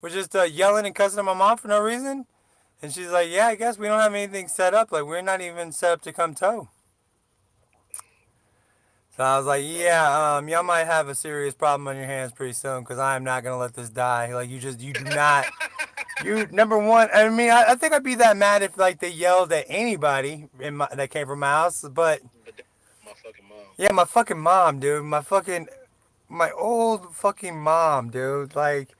We're just yelling and cussing at my mom for no reason. And she's like, yeah, I guess we don't have anything set up. Like, we're not even set up to come tow. So I was like, yeah, y'all might have a serious problem on your hands pretty soon because I am not going to let this die. Like, you do not. You, number one, I mean, I think I'd be that mad if, like, they yelled at anybody that came from my house. But, But that's my fucking mom. yeah, my fucking mom, dude. My old fucking mom, dude. Like,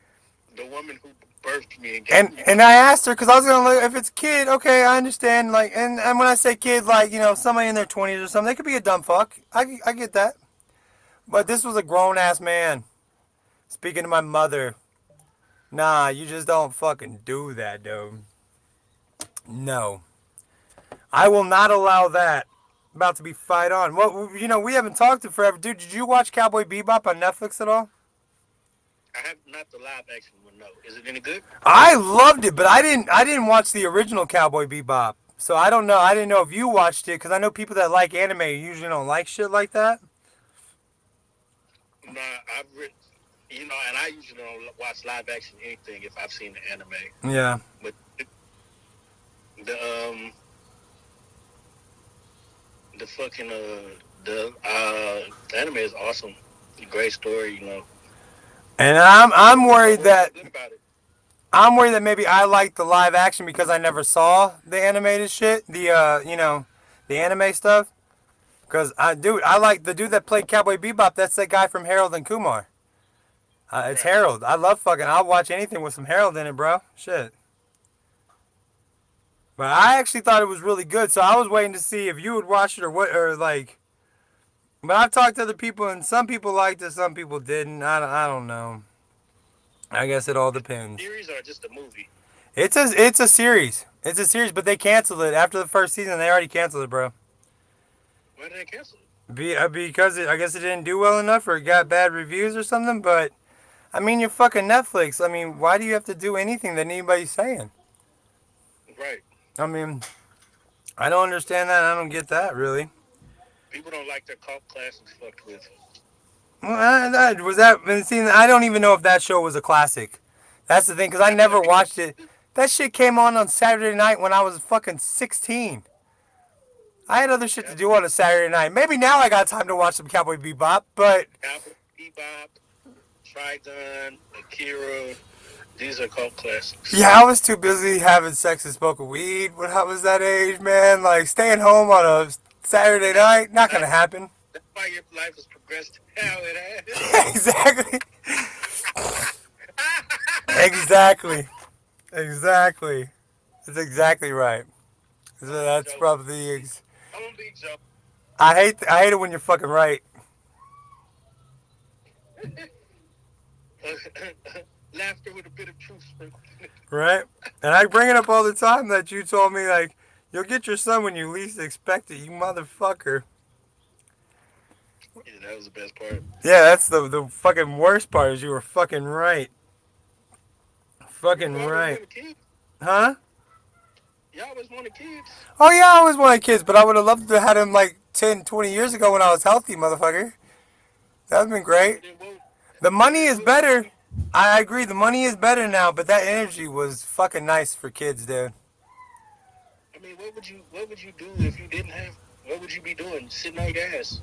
The woman who birthed me and gave And me and life. I asked her because I was gonna look if it's kid. Okay, I understand. Like, and when I say kid, like somebody in their 20s or something, they could be a dumb fuck. I get that. But this was a grown ass man speaking to my mother. Nah, you just don't fucking do that, dude. No, I will not allow that. About to be fight on. Well, we haven't talked in forever, dude. Did you watch Cowboy Bebop on Netflix at all? I have not the live action one. No, is it any good? I loved it, but I didn't watch the original Cowboy Bebop. So I don't know. I didn't know if you watched it because I know people that like anime usually don't like shit like that. Nah, I've read. And I usually don't watch live action anything if I've seen the anime. Yeah. But the the fucking the anime is awesome. Great story. And I'm worried What's so that good about it? maybe I like the live action because I never saw the animated shit, the anime stuff. Because I like the dude that played Cowboy Bebop. That's that guy from Harold and Kumar. It's Right. Harold. I love fucking. I'll watch anything with some Harold in it, bro. Shit. But I actually thought it was really good, so I was waiting to see if you would watch it or what, or like. But I've talked to other people, and some people liked it, some people didn't. I don't know. I guess it all depends. Series or just a movie? It's a series. It's a series, but they canceled it after the first season. They already canceled it, bro. Why did they cancel it? Because I guess it didn't do well enough, or it got bad reviews or something. But I mean, you're fucking Netflix. I mean, why do you have to do anything that anybody's saying? Right. I mean, I don't understand that. I don't get that really. People don't like their cult classics fucked with. Well, was that. See, I don't even know if that show was a classic. That's the thing, because I I never think watched it. That shit came on Saturday night when I was fucking 16. I had other shit to yeah, do on a Saturday night. Maybe now I got time to watch some Cowboy Bebop, but Cowboy Bebop, Trigun, Akira. These are cult classics. yeah, I was too busy having sex and smoking weed when I was that age, man. Like staying home on a Saturday That's night, not why gonna happen. that's why your life has progressed how it has. Exactly. Exactly. Exactly. That's exactly right. So I'm that's joking. probably. I'm gonna be joking. I hate it when you're fucking right, Laughter with a bit of truth sprinkled. right? And I bring it up all the time that you told me like you'll get your son when you least expect it, you motherfucker. Yeah, that was the best part. Yeah, that's the fucking worst part is you were fucking right. Fucking You always right. wanted kids. Huh? You always wanted kids. Oh yeah, I always wanted kids, but I would have loved to have them like 10, 20 years ago when I was healthy, motherfucker. That would have been great. But then what? The But money then is what would you? better. I agree, the money is better now, but that energy was fucking nice for kids, dude. I mean, what would you? What would you do if you didn't have? What would you be doing? Sitting on your ass?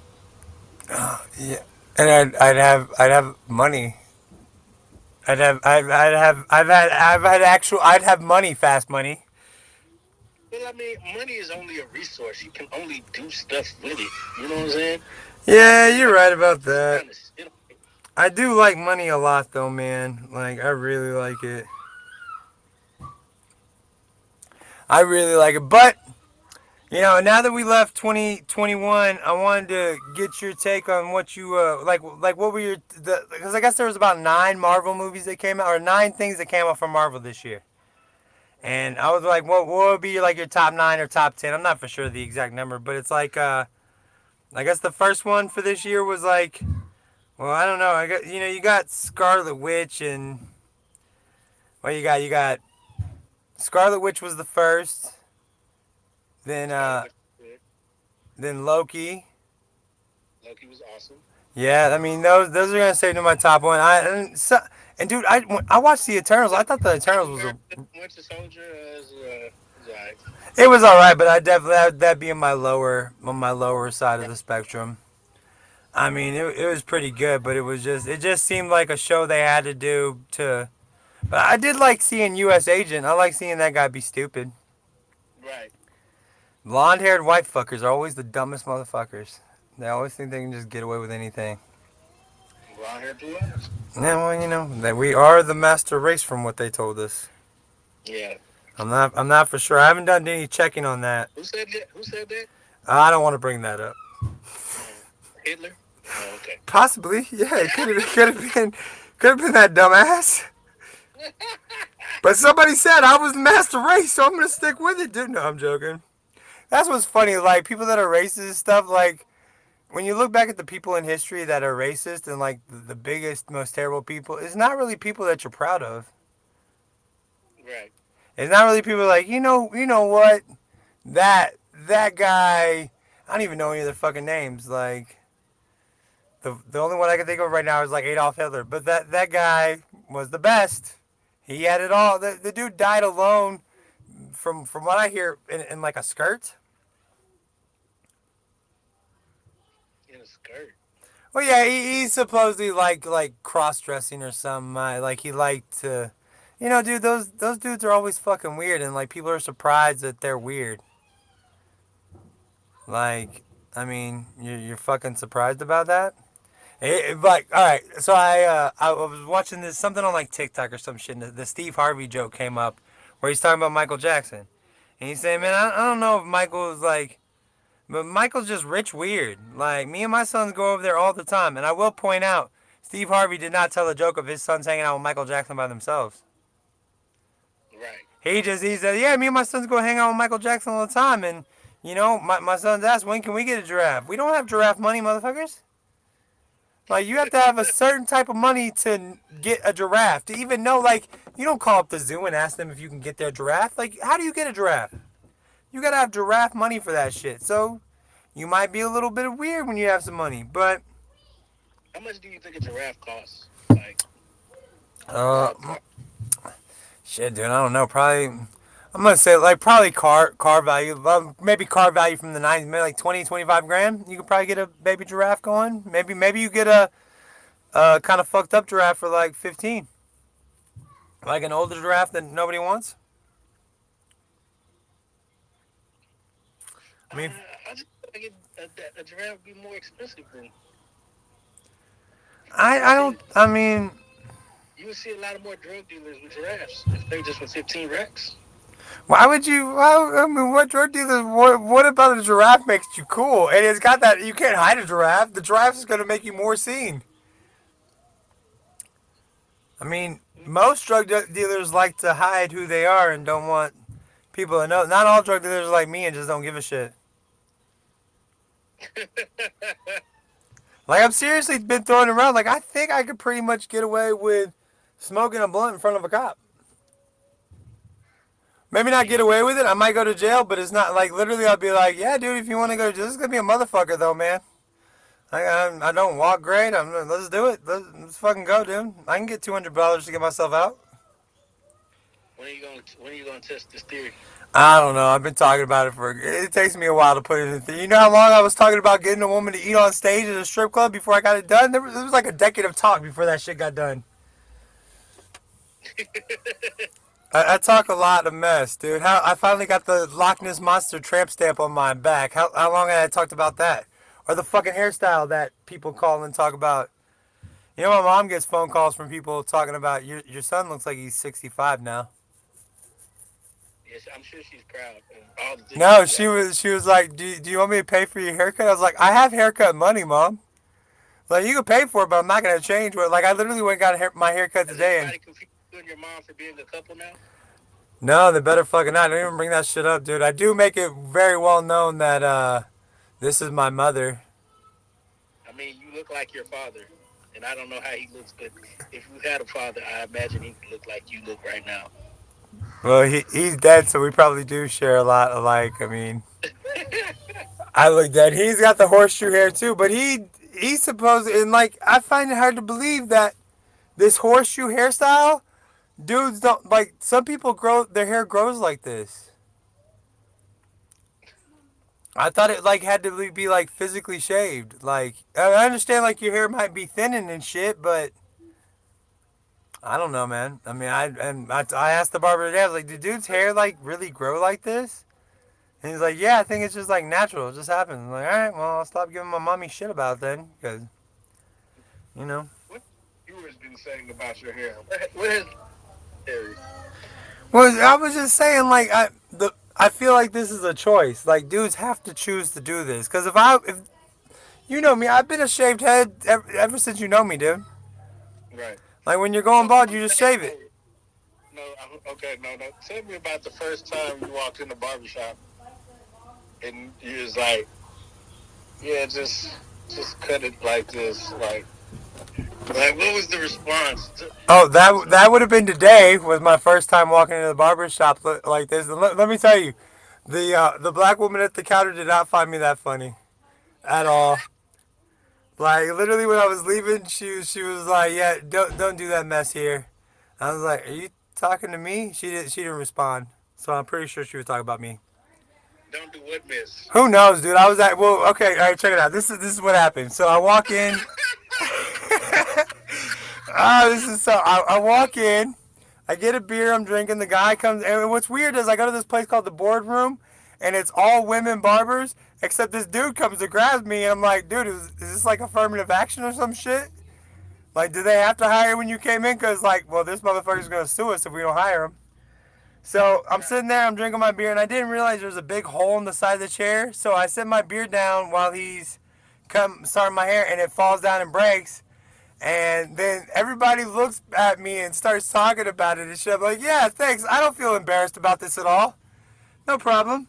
Yeah. And I'd have money. I'd have money, fast money. Well, I mean, money is only a resource. You can only do stuff with it. You know what I'm saying? Yeah, You you're don't right about sit that. down and sit on it. I do like money a lot though, man. Like I really like it. I really like it. But now that we left 2021, I wanted to get your take on what you like what were your because I guess there was about 9 Marvel movies that came out or 9 things that came out from Marvel this year. And I was like, what would be like your top 9 or top 10? I'm not for sure the exact number, but it's like I guess the first one for this year was like, well, I don't know. I got you got Scarlet Witch and well, you got Scarlet Witch was the first, then Scarlet Witch was good. then Loki, Loki was awesome. Yeah, I mean those are gonna stay to my top one. And dude, I watched the Eternals. I thought the Eternals Captain was a America, Winter Soldier is alright. it was all right, but I definitely that'd be in my lower on my lower side of the spectrum. I mean, it was pretty good, but it just seemed like a show they had to do to. But I did like seeing U.S. Agent. I like seeing that guy be stupid. Right. Blonde haired white fuckers are always the dumbest motherfuckers. They always think they can just get away with anything. Blonde hair, blue eyes. Yeah, well, that we are the master race from what they told us. Yeah. I'm not for sure. I haven't done any checking on that. Who said that? Who said that? I don't want to bring that up. Oh, Hitler. Oh, okay. Possibly, yeah, it could have been that dumbass. But somebody said I was the master race, so I'm gonna stick with it, dude. No, I'm joking. That's what's funny. Like people that are racist and stuff. Like when you look back at the people in history that are racist and like the biggest, most terrible people, it's not really people that you're proud of. Right. It's not really people like you know what that guy. I don't even know any of their fucking names. Like the only one I can think of right now is like Adolf Hitler. But that guy was the best. He had it all. The dude died alone from what I hear in like a skirt. In a skirt. Well, yeah, he's supposedly like cross dressing or something. Like he liked to, dude. Those dudes are always fucking weird, and like people are surprised that they're weird. Like, I mean, you're fucking surprised about that. Like, all right. So I was watching this something on like TikTok or some shit. And the Steve Harvey joke came up where he's talking about Michael Jackson, and he's saying, "Man, I don't know if Michael is like, but Michael's just rich weird. Like me and my sons go over there all the time, and I will point out, Steve Harvey did not tell a joke of his sons hanging out with Michael Jackson by themselves. Right. He said, yeah, me and my sons go hang out with Michael Jackson all the time, and my sons asked, when can we get a giraffe? We don't have giraffe money, motherfuckers. Like you have to have a certain type of money to get a giraffe. To even know, like you don't call up the zoo and ask them if you can get their giraffe. Like how do you get a giraffe? You gotta have giraffe money for that shit. So you might be a little bit weird when you have some money, but How much do you think a giraffe costs? Like uh, ballpark. shit, dude, I don't know. Probably, I'm gonna say like probably car value. Maybe car value from the '90s, maybe like 20, 25 grand. You could probably get a baby giraffe going. Maybe you get a kind of fucked up giraffe for like 15, like an older giraffe that nobody wants. I mean, I just feel like a giraffe would be more expensive than. I I don't. think I mean, you would see a lot of more drug dealers with giraffes if they just for 15 racks. why would you? I mean, what drug dealers? What about a giraffe makes you cool? And it's got that you can't hide a giraffe. The giraffe is gonna make you more seen. I mean, most dealers like to hide who they are and don't want people to know. Not all drug dealers are like me and just don't give a shit. Like, I've seriously been throwing around. Like, I think I could pretty much get away with smoking a blunt in front of a cop. Maybe not get away with it. I might go to jail, but it's not like literally. I'll be like, yeah, dude, if you want to go to jail, this is gonna be a motherfucker though, man. I don't walk great. Let's do it. Let's fucking go, dude. I can get $200 to get myself out. When are you gonna test this theory? I don't know. I've been talking about it for. It takes me a while to put it in. You know how long I was talking about getting a woman to eat on stage at a strip club before I got it done? There was like a decade of talk before that shit got done. I talk a lot of mess, dude. How I finally got the Loch Ness Monster tramp stamp on my back. How long had I talked about that? Or the fucking hairstyle that people call and talk about. My mom gets phone calls from people talking about your son looks like he's 65 now. Yes, I'm sure she's proud of all the things No, you she got. was she was like, do you want me to pay for your haircut? I was like, I have haircut money, mom. Like you can pay for it, but I'm not gonna change. What like I literally went and got my haircut Has today, and anybody confused you and your mom for being a couple now? no, they better fucking not. Don't even bring that shit up, dude. I do make it very well known that this is my mother. I mean, you look like your father, and I don't know how he looks, but if you had a father, I imagine he would look like you look right now. Well, he's dead, so we probably do share a lot alike. I mean, I look dead. He's got the horseshoe hair too, but he's supposed, and like I find it hard to believe that this horseshoe hairstyle, dudes don't like. Some people grow their hair grows like this. I thought it like had to be like physically shaved. Like I understand like your hair might be thinning and shit, but I don't know, man. I mean, I asked the barber today. I was like, "Do dude's hair like really grow like this?" And he's like, "Yeah, I think it's just like natural. It just happens." I'm like, "All right, well, I'll stop giving my mommy shit about it then, because you know." What viewers been saying about your hair? What has Harry? Well, I was just saying, like, I feel like this is a choice. Like, dudes have to choose to do this, because if you know me, I've been a shaved head ever since you know me, dude. Right. Like when you're going So, bald, you just shave no, it. no, okay, no, no. Tell me about the first time you walked in the barbershop and you was like, yeah, just cut it like this, like what was the response? Oh, that would have been today. Was my first time walking into the barber shop like this. And let me tell you, the black woman at the counter did not find me that funny at all. Like literally when I was leaving, she was like, "Yeah, don't do that mess here." I was like, "Are you talking to me?" She didn't respond, so I'm pretty sure she was talking about me. Don't do what, miss? Who knows, dude? I was at well, okay, all right, check it out. This is what happened. So I walk in. This is so. I walk in. I get a beer. I'm drinking. The guy comes. And what's weird is I go to this place called the Boardroom, and it's all women barbers. Except this dude comes to grab me, and I'm like, dude, is this like affirmative action or some shit? Like, did they have to hire you when you came in? Cause like, well, this motherfucker's gonna sue us if we don't hire him. So I'm sitting there, I'm drinking my beer, and I didn't realize there was a big hole in the side of the chair. So I set my beer down while he's starting my hair, and it falls down and breaks. And then everybody looks at me and starts talking about it and shit. I'm like, yeah, thanks. I don't feel embarrassed about this at all. No problem.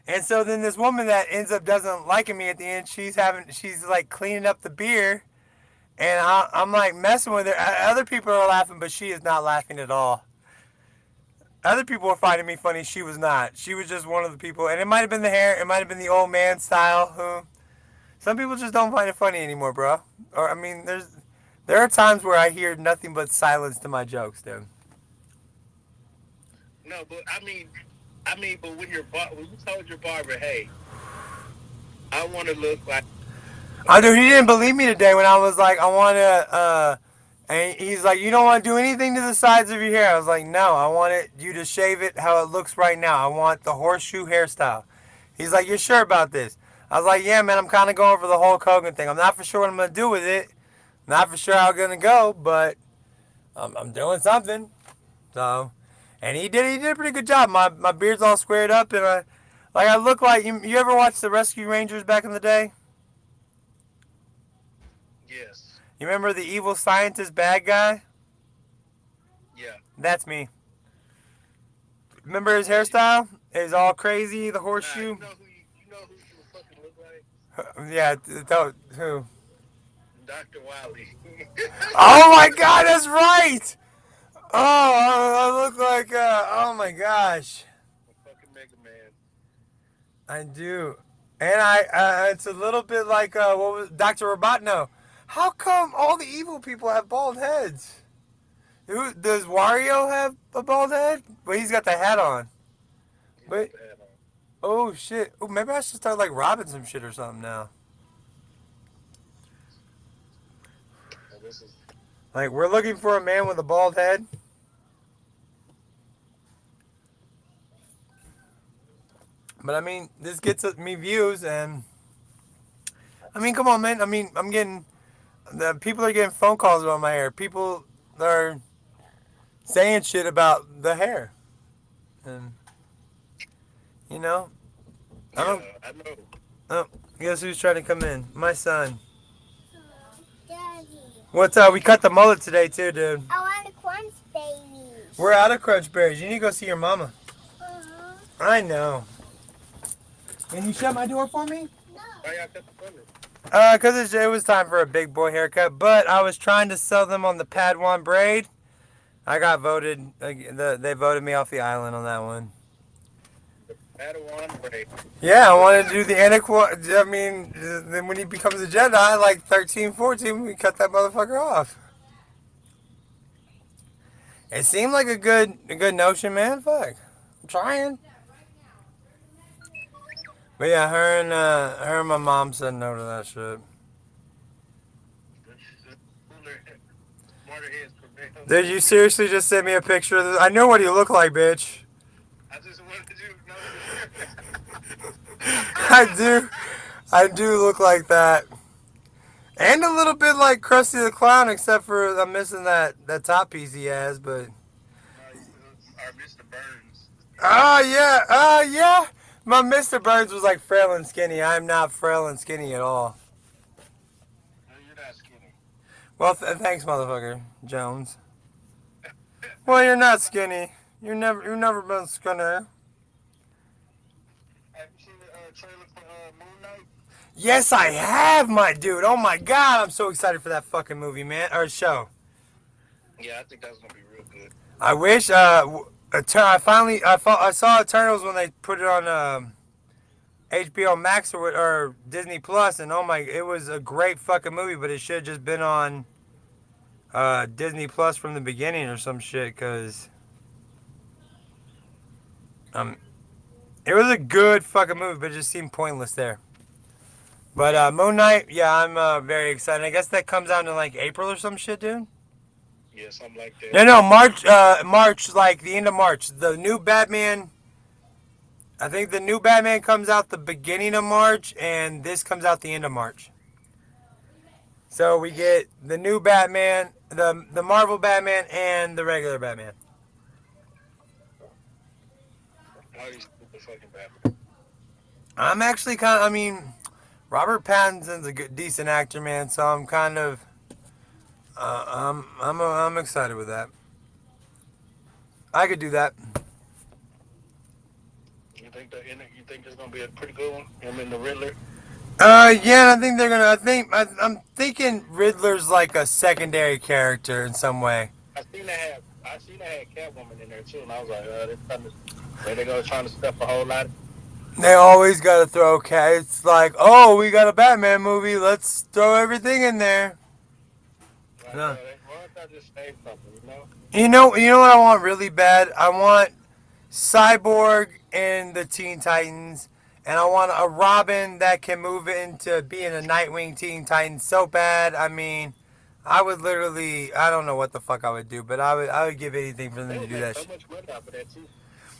And so then this woman that ends up doesn't liking me at the end, she's like cleaning up the beer, and I'm like messing with her. Other people are laughing, but she is not laughing at all. Other people were finding me funny. She was not. She was just one of the people, and it might have been the hair. It might have been the old man style. Who some people just don't find it funny anymore, bro. Or I mean, there are times where I hear nothing but silence to my jokes, dude. No, but but when you told your barber, hey, I want to look like I dude, he didn't believe me today when I was like, I want to. And he's like, you don't want to do anything to the sides of your hair. I was like, no, I want you to shave it how it looks right now. I want the horseshoe hairstyle. He's like, you're sure about this? I was like, yeah, man, I'm kind of going for the Hulk Hogan thing. I'm not for sure what I'm going to do with it. Not for sure how it's going to go, but I'm doing something. So, and he did a pretty good job. My beard's all squared up, and I look like, you ever watched the Rescue Rangers back in the day? yes, You remember the evil scientist bad guy? yeah. That's me. Remember his hairstyle? It's all crazy, the Nah, horseshoe. you know who you fucking look like? Yeah, who? Dr. Wiley. Oh my god, that's right! Oh, I look like, oh my gosh. Fucking Mega Man. I do. And it's a little bit like, what was Dr. Robotno. How come all the evil people have bald heads? Does Wario have a bald head? Well, he's got the hat on. He got Wait. the hat on. Oh shit. Oh, maybe I should start like robbing some shit or something now. And this is Like we're looking for a man with a bald head. But I mean, this gets me views, and I mean, come on, man. I mean, the people are getting phone calls about my hair. People are saying shit about the hair, and you know, I yeah, don't. I know. Oh, guess who's trying to come in? My son. Daddy, What's up? We cut the mullet today too, dude. I want a crunch babies. We're out of crunch berries. You need to go see your mama. Uh-huh. I know. Can you shut my door for me? Why y'all cut the color? Cause it was time for a big boy haircut, but I was trying to sell them on the Padawan braid. I got voted. They voted me off the island on that one. Padawan break. Yeah, I wanted to do the Anakin. I mean, then when he becomes a Jedi, like 13, 14, we cut that motherfucker off. It seemed like a good notion, man. Fuck, I'm trying. But yeah, her and my mom said no to that shit. Cooler, smarter heads prevail. Did you seriously just send me a picture of this? I know what he looked like, bitch. I just wanted you to know. I do. I do look like that. And a little bit like Krusty the Clown, except for I'm missing that top piece he has, but. No, our Mr. Burns. Oh, yeah. Oh, yeah. My Mr. Burns was like frail and skinny. I'm not frail and skinny at all. No, you're not skinny. Well, thanks, motherfucker. Jones. Well, you're not skinny. You've never been skinny. Have you seen the trailer for Moon Knight? Yes, I have, my dude. Oh my god, I'm so excited for that fucking movie, man, or show. Yeah, I think that's gonna be real good. I wish. I saw Eternals when they put it on HBO Max or Disney Plus, and oh my, it was a great fucking movie, but it should have just been on Disney Plus from the beginning or some shit, cause um, it was a good fucking movie, but it just seemed pointless there. But Moon Knight, yeah, I'm very excited. I guess that comes out in like April or some shit, dude. Yeah, something like that. No, March. March, like the end of March. The new Batman. I think the new Batman comes out the beginning of March, and this comes out the end of March. So we get the new Batman, the Marvel Batman, and the regular Batman. All these stupid fucking Batman. I'm actually kind of. I mean, Robert Pattinson's a good, decent actor, man. So I'm kind of. I'm excited with that. I could do that. You think there's gonna be a pretty good one? Him and the Riddler. Yeah, I think they're gonna. I'm thinking Riddler's like a secondary character in some way. I seen they had Catwoman in there too, and I was like, they go trying to stuff a whole lot. They always gotta throw cat. It's like, oh, we got a Batman movie. Let's throw everything in there. Like, No. why don't I just say something, you know? You know what I want really bad? I want Cyborg and the Teen Titans, and I want a Robin that can move into being a Nightwing Teen Titan so bad. I mean, I would literally, I don't know what the fuck I would do, but I would give anything for them They to would do make that so shit. much money off of that too.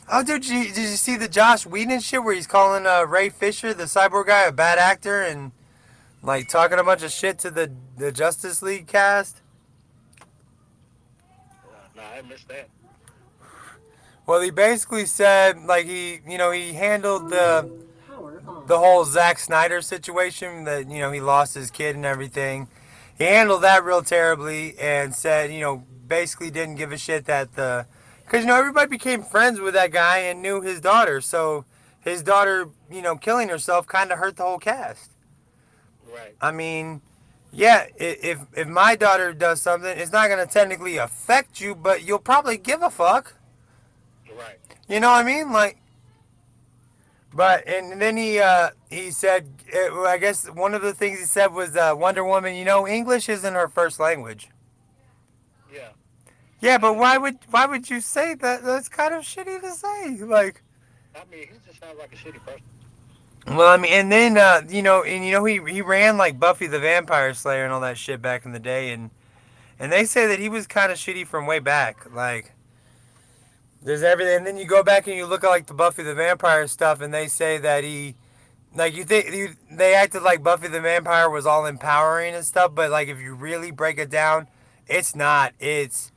Oh, dude, did you see the Josh Whedon shit where he's calling Ray Fisher, the Cyborg guy, a bad actor, and like talking a bunch of shit to the Justice League cast? Nah, I missed that. Well, he basically said like he handled the whole Zack Snyder situation that he lost his kid and everything. He handled that real terribly and said basically didn't give a shit that because everybody became friends with that guy and knew his daughter, so his daughter killing herself kind of hurt the whole cast. Right. I mean, yeah, if my daughter does something, it's not gonna technically affect you, but you'll probably give a fuck. Right. You know what I mean? Like, but and then he said, I guess one of the things he said was Wonder Woman. English isn't her first language. Yeah. Yeah, but why would you say that? That's kind of shitty to say. Like, I mean, he just sounds like a shitty person. well, I mean, and then he ran like Buffy the Vampire Slayer and all that shit back in the day, and they say that he was kind of shitty from way back. Like, there's everything, and then you go back and you look at like the Buffy the Vampire stuff, and they say that they acted like Buffy the Vampire was all empowering and stuff, but like if you really break it down, it's not. It's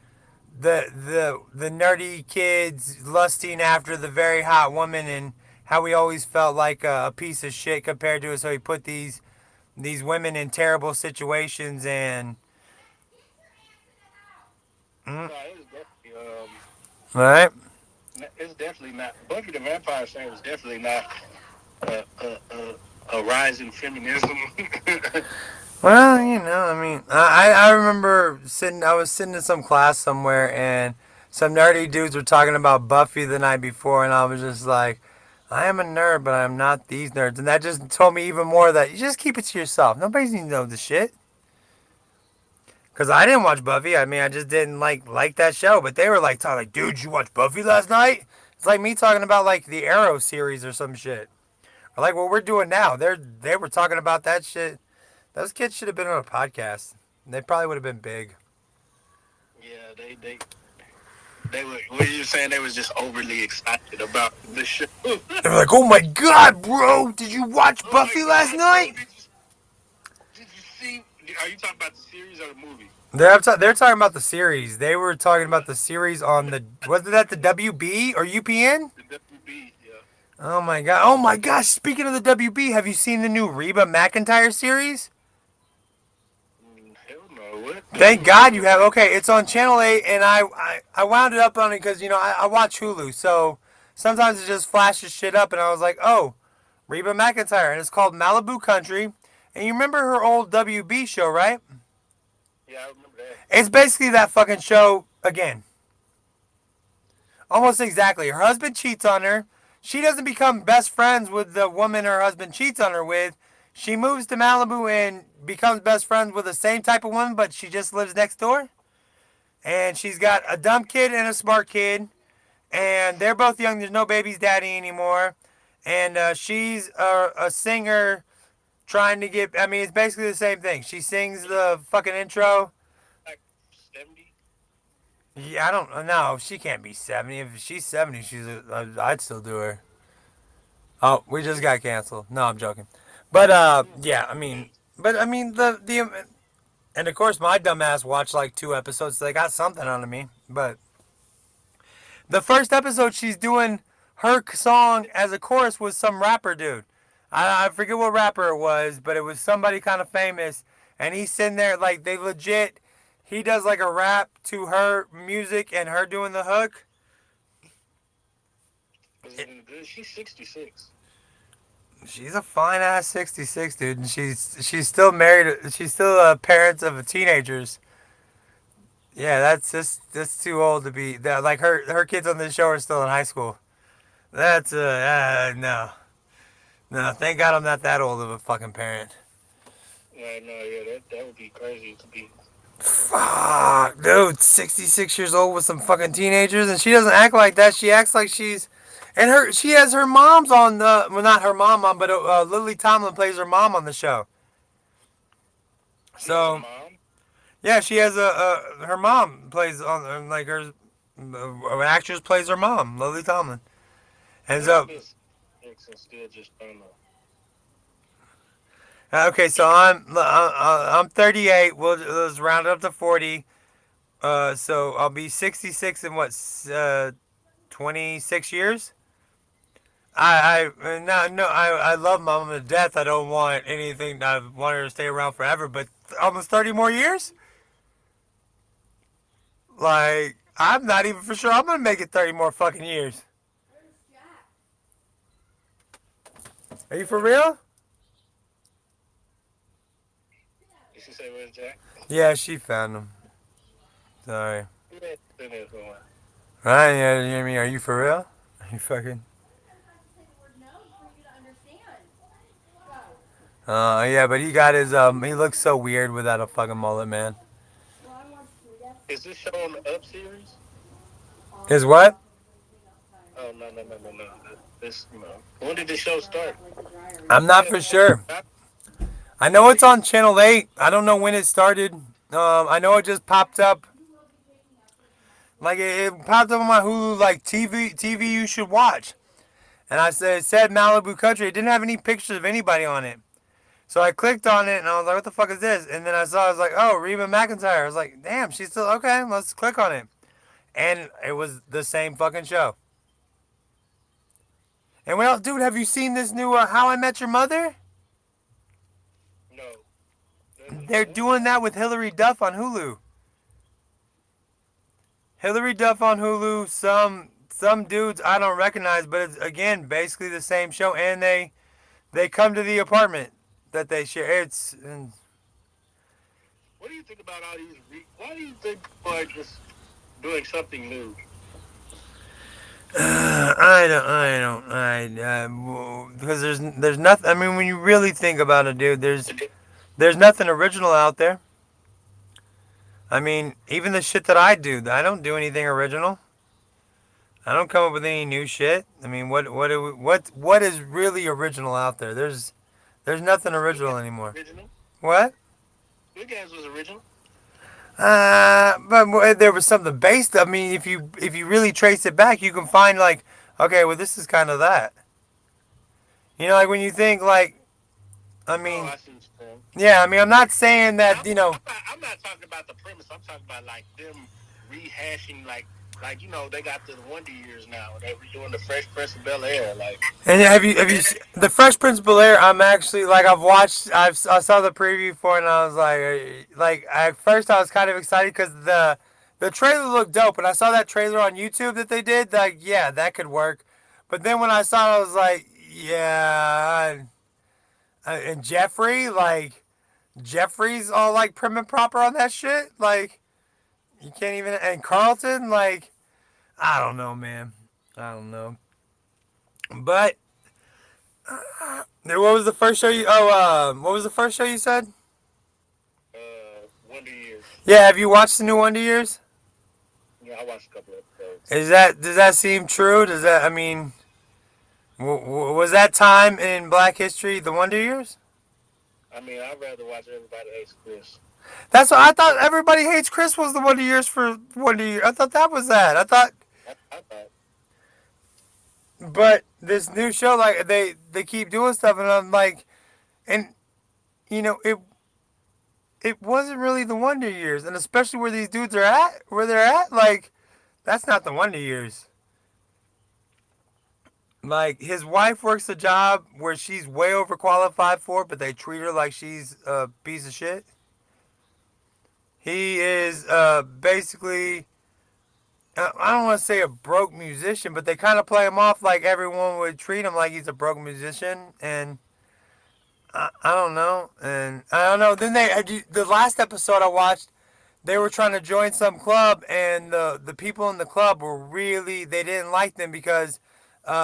the nerdy kids lusting after the very hot woman, and how he always felt like a piece of shit compared to it. So he put these women in terrible situations and. No, it's definitely All right. it's definitely not. Buffy the Vampire Slayer was definitely not a rise in feminism. Well, I mean, I remember I was sitting in some class somewhere, and some nerdy dudes were talking about Buffy the night before, and I was just like, I am a nerd, but I am not these nerds. And that just told me even more that you just keep it to yourself. Nobody's need to know the shit. Cause I didn't watch Buffy. I mean, I just didn't like that show. But they were like talking like, dude, you watch Buffy last night? It's like me talking about like the Arrow series or some shit. Or like what we're doing now. They were talking about that shit. Those kids should have been on a podcast. They probably would have been big. Yeah, they were. What you saying? They was just overly excited about the show. They were like, oh my god, bro, did you watch Oh my Buffy last God, bro! night? Did you see? Are you talking about the series or the movie? They're talking about the series. They were talking about the series on the was it at the WB or UPN? The WB, yeah. Oh my god! Oh my gosh! Speaking of the WB, have you seen the new Reba McEntire series? Hell no. What? Thank God you have. Okay, it's on Channel 8, and I wound it up on it because, I watch Hulu, so sometimes it just flashes shit up, and I was like, oh, Reba McEntire, and it's called Malibu Country. And you remember her old WB show, right? Yeah, I remember that. It's basically that fucking show again. Almost exactly. Her husband cheats on her. She doesn't become best friends with the woman her husband cheats on her with. She moves to Malibu and becomes best friends with the same type of woman, but she just lives next door. And she's got a dumb kid and a smart kid. And they're both young. There's no baby's daddy anymore. And she's a singer trying to get. I mean, it's basically the same thing. She sings the fucking intro. Like 70. Yeah, I don't know. She can't be 70. If she's 70, I'd still do her. Oh, we just got canceled. No, I'm joking. But yeah, I mean the and of course my dumbass watched like 2 episodes. So they got something out of me. But the first episode, she's doing her song as a chorus with some rapper dude. I forget what rapper it was, but it was somebody kind of famous. And he's sitting there like they legit. He does like a rap to her music and her doing the hook. Was it good? She's 66. She's a fine ass 66, dude, and she's still married. She's still parents of teenagers. Yeah, that's too old to be that. Like her kids on this show are still in high school. That's no. Thank God I'm not that old of a fucking parent. Yeah, no, yeah, that would be crazy to be. Fuck, dude, 66 years old with some fucking teenagers, and she doesn't act like that. She acts like she has her mom's on the, well, not her mom, but Lily Tomlin plays her mom on the show. She has a So, mom. yeah, she has her mom plays on, like her, an actress plays her mom, Lily Tomlin. And What so, is X and still just don't know. okay, so I'm 38. Let's round it up to 40. So I'll be 66 in what, 26 years? I love my mom to death. I don't want anything. I want her to stay around forever, but almost 30 more years? Like, I'm not even for sure I'm gonna make it 30 more fucking years. Are you for real? Did she say where's Jack? Yeah, she found him. Sorry. Yeah, in there somewhere. Right? Yeah, you hear me? Are you for real? Are you fucking? Yeah, but he got his he looks so weird without a fucking mullet, man. Is this show on the Up series? His what? Oh no. This no. When did the show start? I'm not for sure. I know it's on Channel 8. I don't know when it started. I know it just popped up. Like it popped up on my Hulu like TV you should watch. And it said Malibu Country. It didn't have any pictures of anybody on it. So I clicked on it and I was like, what the fuck is this? And then I was like, oh, Reba McEntire. I was like, damn, she's still okay, let's click on it. And it was the same fucking show. And what else, dude, have you seen this new How I Met Your Mother? No. They're doing that with Hilary Duff on Hulu. Hilary Duff on Hulu, some dudes I don't recognize, but it's again basically the same show, and they come to the apartment that they share. What do you think about all these? Why do you think people are just doing something new? Because there's nothing. I mean, when you really think about it, dude, there's nothing original out there. I mean, even the shit that I don't do anything original. I don't come up with any new shit. I mean, what is really original out there? There's nothing Good original Games anymore. original. What? Good Games was original. But there was something based. I mean, if you really trace it back, you can find like, okay, well, this is kind of that. Like when you think like, I Oh, mean, I see what you're saying. yeah, I mean, I'm not saying And that. I'm not talking about the premise. I'm talking about like them rehashing, like they got the Wonder Years now. They redoing the Fresh Prince of Bel Air. Like, And have you the Fresh Prince of Bel Air? I'm actually like I saw the preview for it and I was like at first I was kind of excited because the trailer looked dope and I saw that trailer on YouTube that they did. Like yeah, that could work. But then when I saw it, I was like yeah, and Jeffrey's all like prim and proper on that shit. Like you can't even and Carlton like I don't know, man. I don't know. But what was the first show you? Oh, what was the first show you said? Wonder Years. Yeah, have you watched the new Wonder Years? Yeah, I watched a couple of episodes. Does that seem true? Does that I mean, was that time in Black History the Wonder Years? I mean, I'd rather watch Everybody Hates Chris. That's what I thought. Everybody hates Chris was the Wonder Years for Wonder Year. I thought that was that. I thought, I thought, but this new show like they keep doing stuff and I'm like, and it wasn't really the Wonder Years and especially where these dudes are at, where they're at, like that's not the Wonder Years. Like his wife works a job where she's way overqualified for it, but they treat her like she's a piece of shit. He is basically I don't want to say a broke musician, but they kind of play him off like everyone would treat him like he's a broke musician, and I don't know, and I don't know. Then the last episode I watched, they were trying to join some club, and the people in the club were really they didn't like them because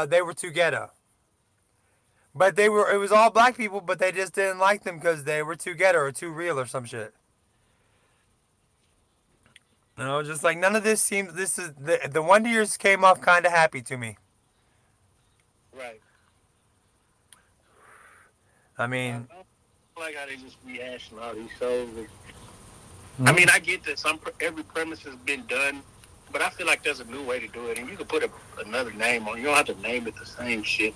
they were too ghetto. But it was all black people, but they just didn't like them because they were too ghetto or too real or some shit. Just like none of this seems. This is the Wonder Years came off kind of happy to me. right. I I mean, don't like how they just rehashing all these shows. I mean, I get that every premise has been done, but I feel like there's a new way to do it, and you can put another name on. You don't have to name it the same shit.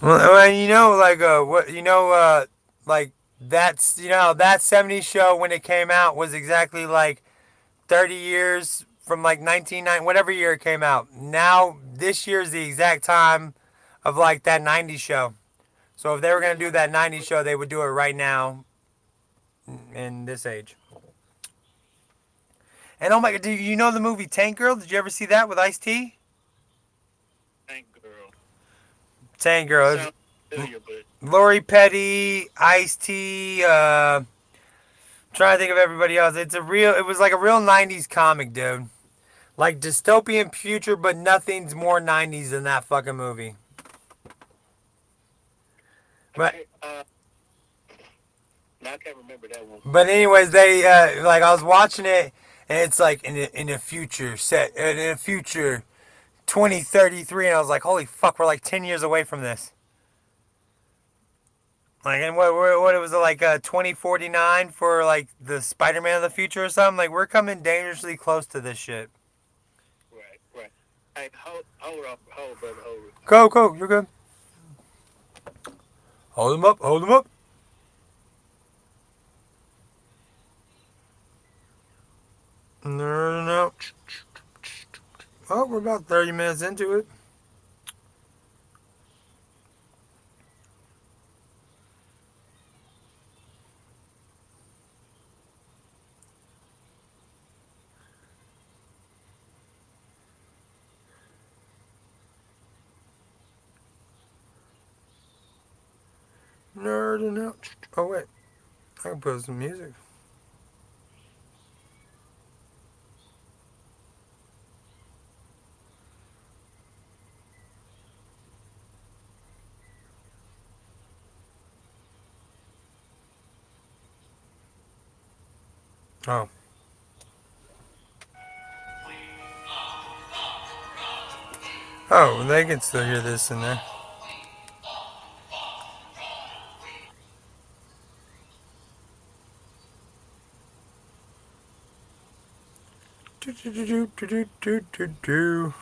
well, like what like that's that '70s show when it came out was exactly like 30 years from like 1990 whatever year it came out. Now this year is the exact time of like that '90s show. So if they were gonna do that '90s show, they would do it right now in this age. And oh my god, do you know the movie Tank Girl? Did you ever see that with Ice T? Thank girl. Tank It Girl. sounds familiar, but Lori Petty, Ice T. Trying to think of everybody else. It was like a real '90s comic, dude. Like dystopian future, but nothing's more '90s than that fucking movie. I But can't. No, I can't remember that one. but anyways, they like I was watching it, and it's like in a future set in a future 2033, and I was like, holy fuck, we're like 10 years away from this. Like, and what it was like 2049 for like the Spider-Man of the future or something. Like, we're coming dangerously close to this shit. Right, right. Hey, hold on, hold, brother, hold. Go, you're good. Hold him up. No. Oh, we're about 30 minutes into it. NerdN OUT. Oh, wait. I can put some music. Oh. Oh, they can still hear this in there. Do, do, do, do, do, do, do, do.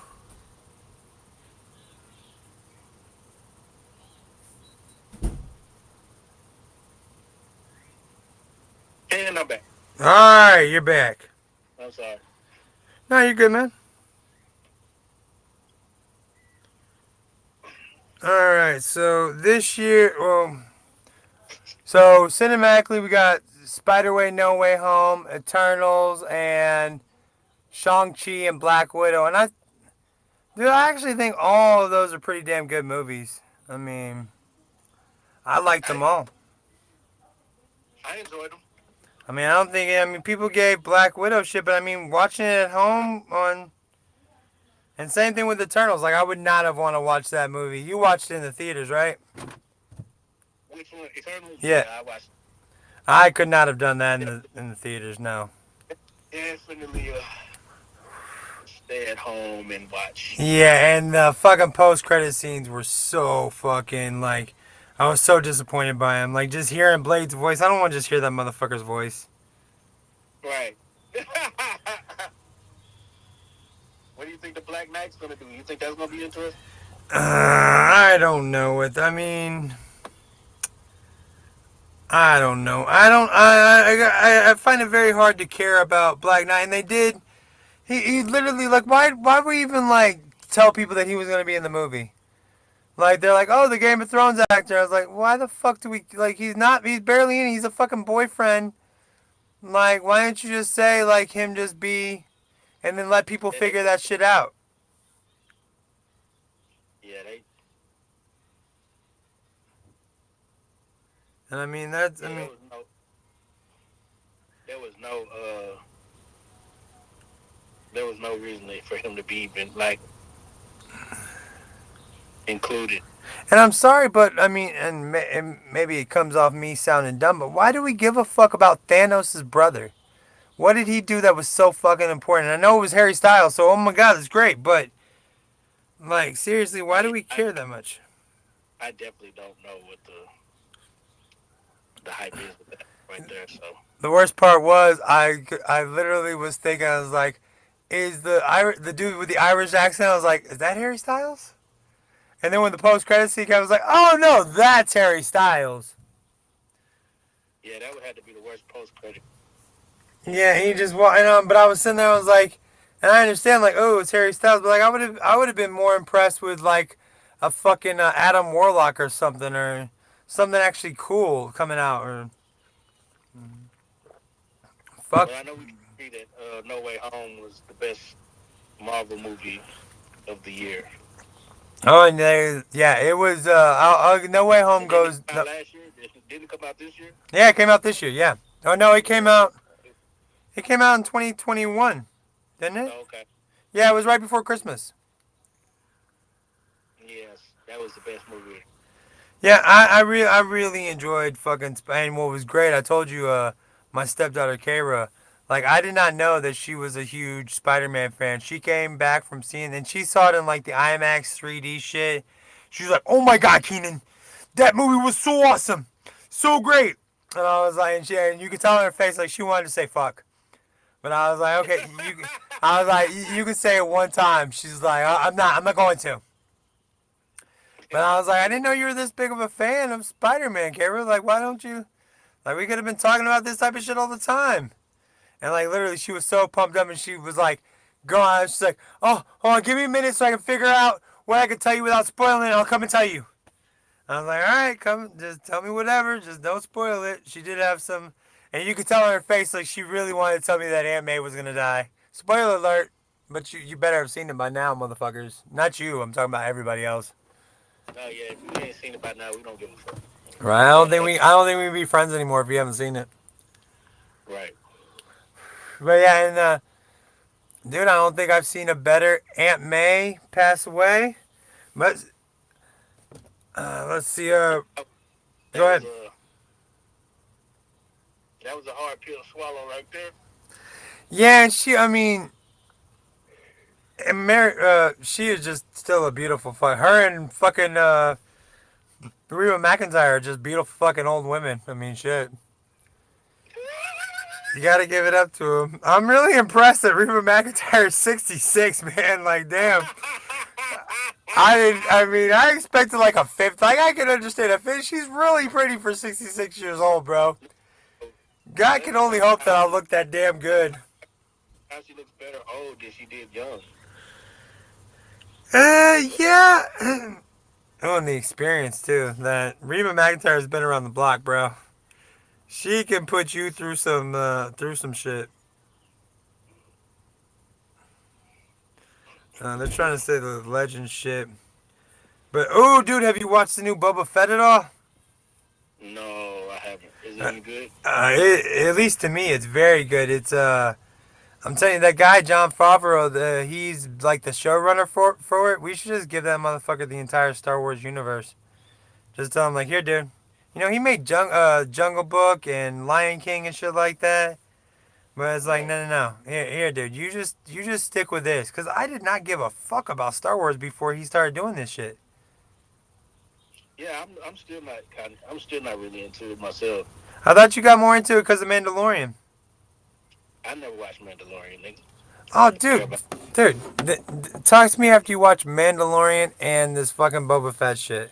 And I'm back. All right, you're back. I'm sorry. No, you're good, man. All right, so this year, well, so cinematically, we got Spider-Way No Way Home, Eternals, and Shang-Chi and Black Widow. And dude, I actually think all of those are pretty damn good movies. I mean, I liked them all. I enjoyed them. I mean, I mean, people gave Black Widow shit, but I mean, watching it at home and same thing with Eternals. Like, I would not have want to watch that movie. You watched it in the theaters, right? Which one? Eternals? Yeah. I watched. I could not have done that in the theaters, no. Definitely stay at home and watch. Yeah, and the fucking post-credit scenes were so fucking, like, I was so disappointed by him. Like, just hearing Blade's voice, I don't want to just hear that motherfucker's voice. Right. What do you think the Black Knight's gonna do? You think that's gonna be interesting? I don't know it. I mean, I don't know. I don't. I find it very hard to care about Black Knight, and they did. He literally like why would we even like tell people that he was gonna be in the movie? Like they're like, oh, the Game of Thrones actor. I was like, why the fuck do we like? He's not. He's barely in. He's a fucking boyfriend. Like, why don't you just say like him just be, and then let people figure that shit out? Yeah, they. And I mean that's. I Yeah, mean. there was no reason for him to be even like included. And I'm sorry, but I mean, and maybe it comes off me sounding dumb, but why do we give a fuck about Thanos' brother? What did he do that was so fucking important? I know it was Harry Styles, so oh my god, it's great, but like seriously, why do we care that much? I definitely don't know what the hype is with that right there. So The worst part was I literally was thinking, I was like, is the dude with the Irish accent? I was like, is that Harry Styles? And then when the post credits scene came, I was like, oh no, that's Harry Styles. yeah, that would have to be the worst post credit. Yeah, he just but I was sitting there, I was like, and I understand like, oh, it's Harry Styles, but like I would have been more impressed with like a fucking Adam Warlock or something actually cool coming out or fuck. Well, I know we can see that No Way Home was the best Marvel movie of the year. Oh, and yeah, it was. No Way Home goes. Did it come out last year? Did it come out this year? Yeah, it came out this year. Yeah. Oh no, it came out. It came out in 2021, didn't it? Oh, okay. Yeah, it was right before Christmas. Yes, that was the best movie. Yeah, I really enjoyed fucking. And what was great, I told you, my stepdaughter Kara, like I did not know that she was a huge Spider-Man fan. She came back from seeing, and she saw it in like the IMAX 3D shit. She was like, "Oh my god, Keenan, that movie was so awesome, so great." And I was like, and you could tell on her face like she wanted to say fuck. But I was like, okay, I was like, you can say it one time. She's like, I'm not going to. But I was like, I didn't know you were this big of a fan of Spider-Man, Kara. Like, why don't you? Like, we could have been talking about this type of shit all the time. And like, literally, she was so pumped up, and she was like, going. She's like, oh, hold on, give me a minute so I can figure out what I can tell you without spoiling it. I'll come and tell you. I was like, all right, come, just tell me whatever. Just don't spoil it. She did have some, and you could tell on her face like she really wanted to tell me that Aunt May was gonna die. Spoiler alert. But you better have seen it by now, motherfuckers. Not you. I'm talking about everybody else. Oh yeah, if you ain't seen it by now, we don't give a fuck. Right? I don't think we be friends anymore if you haven't seen it. Right. But yeah, and dude, I don't think I've seen a better Aunt May pass away. But let's see. Go ahead. That was a hard pill to swallow right there. Yeah, and I mean, she is just still a beautiful fuck. Her and fucking Reba McEntire are just beautiful fucking old women. I mean, shit. You gotta give it up to him. I'm really impressed that Reba McEntire is 66, man. Like, damn. I didn't. I mean, I expected like a fifth. Like, I can understand a fifth. She's really pretty for 66 years old, bro. God can only hope that I'll look that damn good. How she looks better old than she did young. Yeah. Oh, and the experience too. That Reba McEntire has been around the block, bro. She can put you through some shit. They're trying to say the legend shit. But oh, dude, have you watched the new Boba Fett at all? No, I haven't. Is it Uh, any good? at least to me, it's very good. I'm telling you, that guy John Favreau, he's like the showrunner for it. We should just give that motherfucker the entire Star Wars universe. Just tell him like, here, dude. You know, he made Jungle Book and Lion King and shit like that. But it's like, Right. no, no, no. Here, dude. You just stick with this, cause I did not give a fuck about Star Wars before he started doing this shit. Yeah, I'm still not really into it myself. I thought you got more into it because of Mandalorian. I never watched Mandalorian, nigga. I Oh, don't care dude, about. dude, talk to me after you watch Mandalorian and this fucking Boba Fett shit.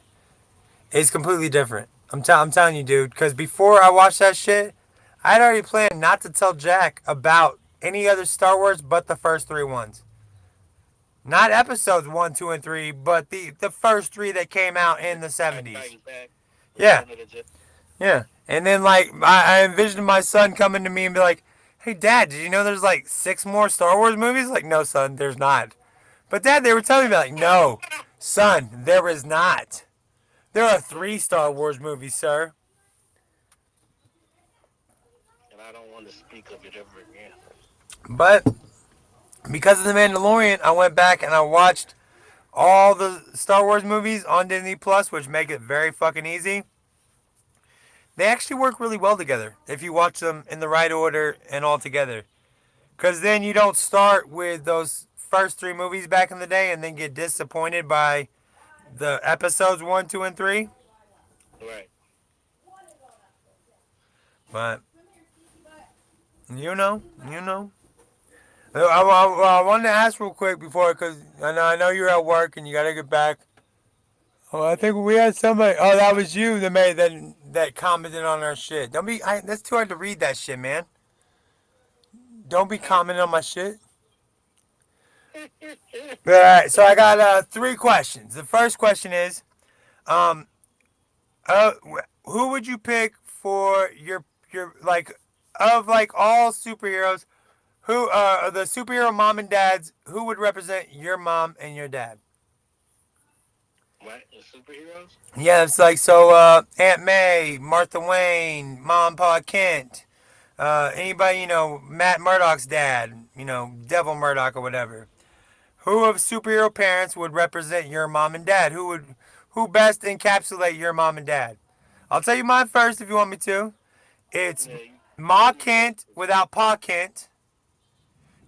It's completely different. I'm telling you, dude. Because before I watched that shit, I'd already planned not to tell Jack about any other Star Wars but the first three ones. Not episodes one, two, and three, but the first three that came out in the Like '70s. Fighting Back, Yeah, Return of the Jedi. yeah. And then like I envisioned my son coming to me and be like, "Hey, Dad, did you know there's like six more Star Wars movies?" Like, no, son, there's not. But Dad, they were telling me like, "No, son, there is not. There are three Star Wars movies, sir." And I don't want to speak of it ever again. But because of the Mandalorian, I went back and I watched all the Star Wars movies on Disney Plus, which make it very fucking easy. They actually work really well together if you watch them in the right order and all together. Because then you don't start with those first three movies back in the day and then get disappointed by the episodes one, two, and three. Right. But you know. I wanted to ask real quick before, because I know you're at work and you gotta get back. Oh, I think we had somebody. Oh, that was you that made that commented on our shit. Don't be. That's too hard to read that shit, man. Don't be commenting on my shit. All right, so I got three questions. The first question is, um, who would you pick for your like of like all superheroes? Who the superhero mom and dads? Who would represent your mom and your dad? What? The superheroes? Yeah, it's like so. Aunt May, Martha Wayne, Mom, Pa Kent, anybody Matt Murdock's dad, Devil Murdock or whatever. Who of superhero parents would represent your mom and dad? Who best encapsulate your mom and dad? I'll tell you mine first if you want me to. It's Yeah, Ma you go. Kent without Pa Kent,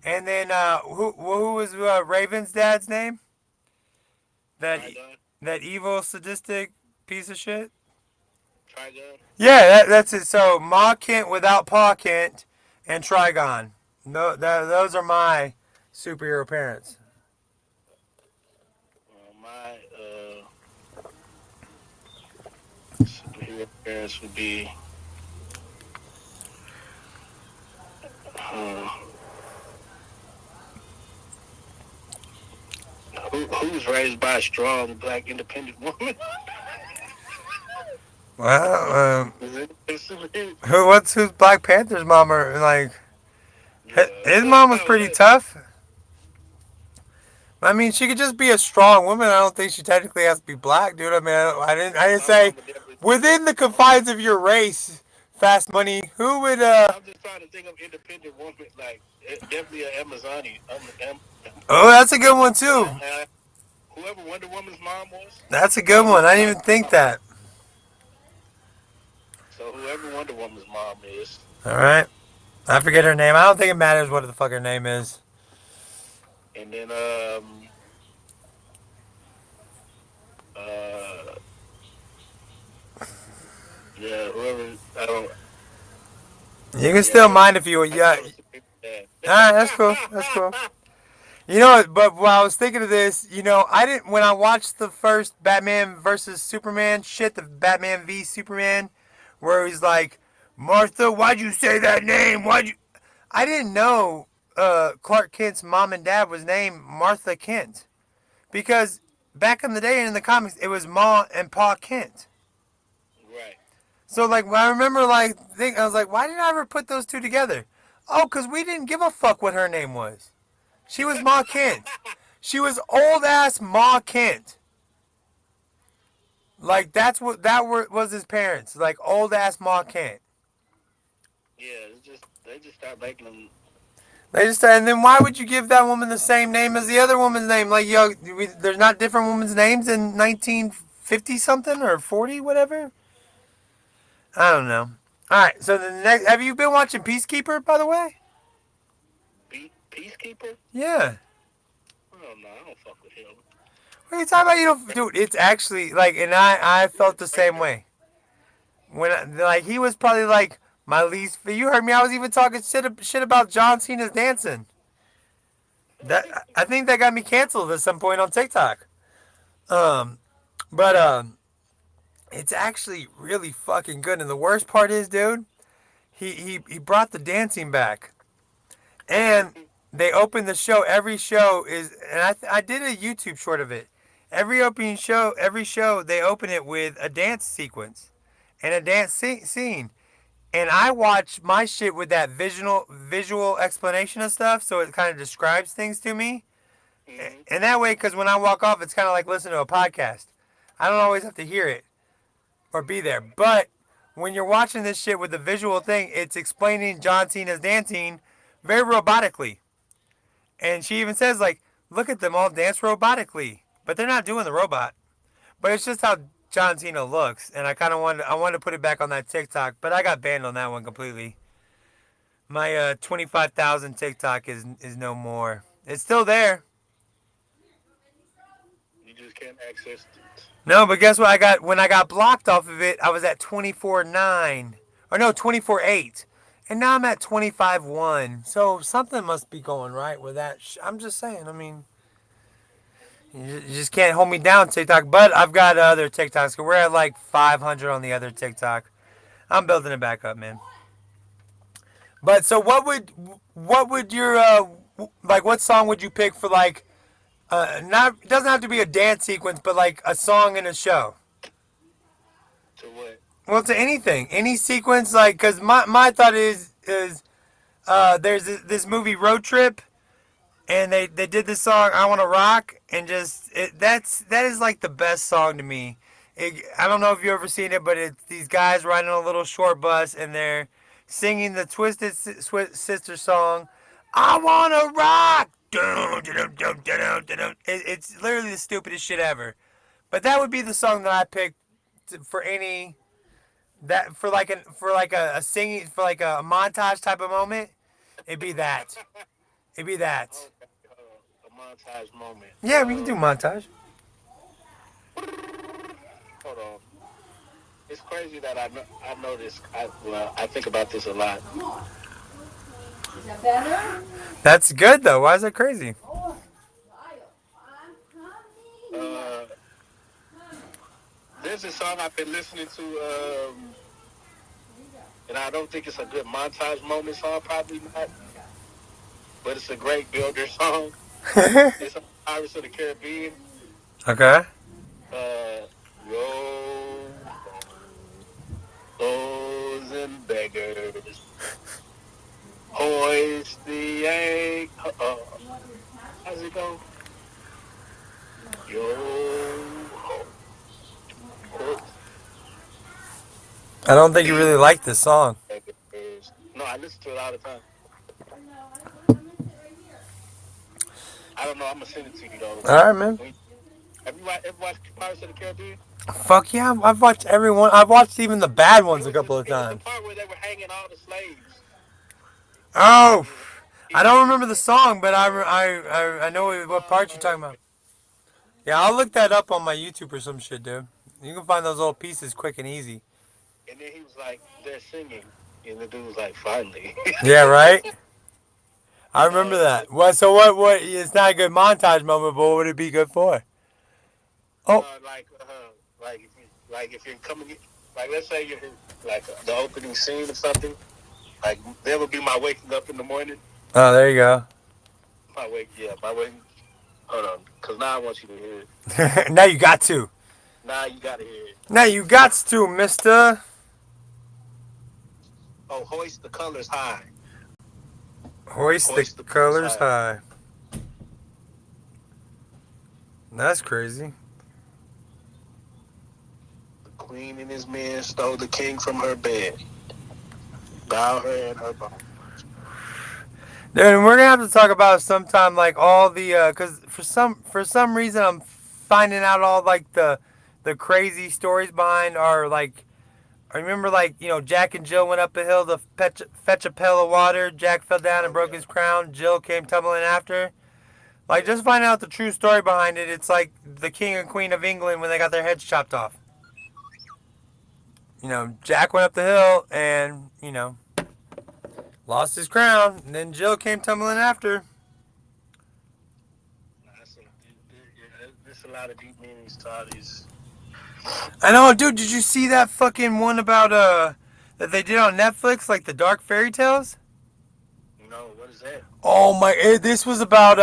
and then who was Raven's dad's name? That Trigon? that evil sadistic piece of shit. Trigon? Yeah, that's it. So Ma Kent without Pa Kent and Trigon. No, those are my superhero parents. My superhero parents would be. Uh, who's raised by a strong black independent woman? Well, Is it a superhero? who's Black Panther's mom? Or like Yeah. his Well, mom was pretty tough. I mean, she could just be a strong woman. I don't think she technically has to be black, dude. I mean, I didn't my say mama definitely. within the confines of your race. Fast money. Who would I'm just trying to think of independent woman, like definitely an Amazoni. Oh, that's a good one too. Uh, whoever Wonder Woman's mom was, That's a my good one. I didn't my even think mom. that. So whoever Wonder Woman's mom is, All right. I forget her name. I don't think it matters what the fuck her name is. And then uh yeah, whoever I don't You can still yeah, mind if you. I just Yeah. never seen that. All right, that's cool. That's cool. You know, but while I was thinking of this, I didn't when I watched the first Batman versus Superman shit, the Batman v Superman, where he's like, Martha, why'd you say that name? Why'd you? I didn't know Clark Kent's mom and dad was named Martha Kent because back in the day in the comics it was Ma and Pa Kent. Right. So like I remember I was like, why didn't I ever put those two together? Oh, cause we didn't give a fuck what her name was. She was Ma Kent. She was old ass Ma Kent. Like that's what was his parents. Like old ass Ma Kent. Yeah, it's just they just start making them. They just and then why would you give that woman the same name as the other woman's name? Like there's not different women's names in 1950 something or 40 whatever. I don't know. All right, so the next have you been watching Peacekeeper by the way? Peacekeeper? Yeah. Oh no, I don't fuck with him. What are you talking about? You don't, dude. It's actually like, and I He's felt a the same traitor. way when like he was probably like my least. You heard me. I was even talking shit about John Cena's dancing. That I think that got me canceled at some point on TikTok. Um, but it's actually really fucking good. And the worst part is, dude, he brought the dancing back, and they opened the show. Every show is, and I did a YouTube short of it. Every show, they open it with a dance sequence and a dance scene. And I watch my shit with that visual explanation of stuff, so it kind of describes things to me. Mm-hmm. And that way, because when I walk off, it's kind of like listening to a podcast. I don't always have to hear it or be there. But when you're watching this shit with the visual thing, it's explaining John Cena's dancing very robotically. And she even says, like, look at them all dance robotically. But they're not doing the robot. But it's just how John Cena looks. And I wanted to put it back on that TikTok, but I got banned on that one completely. My 25,000 TikTok is no more. It's still there. You just can't access it. No, but guess what? When I got blocked off of it, I was at 24.9. Or no, 24.8. And now I'm at 25.1. So something must be going right with that. I'm just saying. I mean, you just can't hold me down TikTok. But I've got other TikToks. We're at like 500 on the other TikTok. I'm building it back up, man. But so what would your like what song would you pick for like not it doesn't have to be a dance sequence, but like a song in a show. To what? Well, to anything, any sequence, like, because my thought is there's this movie Road Trip, and they did this song I Want to Rock, and that is like the best song to me. I don't know if you ever seen it, but it's these guys riding a little short bus, and they're singing the Twisted Sister song, I Want to Rock. It's literally the stupidest shit ever. But that would be the song that I picked for any that for like a singing for like a montage type of moment. It'd be that. It'd be that. Okay, a montage moment. Yeah, we can do montage. Hold on. It's crazy that I know this. I think about this a lot. Is that better? That's good though. Why is that crazy? Uh, there's a song I've been listening to, and I don't think it's a good montage moment song. Probably not, but it's a great builder song. It's on Pirates of the Caribbean. Okay. Uh, Yo, hoes and beggars, hoist the anchor. How's it go? Yo, ho, I don't think you really like this song. beggars. No, I listen to it all the time. I don't know. I'm gonna send it to you though. All right, man. Have you ever watched Pirates of the Caribbean? Fuck yeah, I've watched everyone. I've watched even the bad ones a couple of It was the times. part where they were hanging all the slaves. Oh, He was I don't remember the song, but I know what part you're talking about. Yeah, I'll look that up on my YouTube or some shit, dude. You can find those little pieces quick and easy. and then he was like, they're singing, and the dude was like, finally. Yeah, right. I remember That's that. What? So what? What? It's not a good montage moment, but what would it be good for? Oh, like if you're coming, like let's say you're like the opening scene or something. Like that would be my waking up in the morning. oh, there you go. My waking. Hold on, because now I want you to hear it. Now you got to. Now you gotta hear it. Now you got to, Mister. Oh, hoist the colors high. Hoist the Hoist the colors colors high. high. That's crazy. The queen and his men stole the king from her bed. Bow her and her bone. Dude, and we're gonna have to talk about sometime like all the cause for some reason I'm finding out all like the crazy stories behind our like I remember like Jack and Jill went up a hill to fetch a pail of water. Jack fell down and Oh broke yeah. his crown. Jill came tumbling after. Like just finding out the true story behind it. It's like the king and queen of England when they got their heads chopped off. Jack went up the hill and lost his crown. And then Jill came tumbling after. There's a lot of deep meanings to all these. I know, dude. Did you see that fucking one about that they did on Netflix, like the Dark Fairy Tales? No, what is that? Oh my! This was about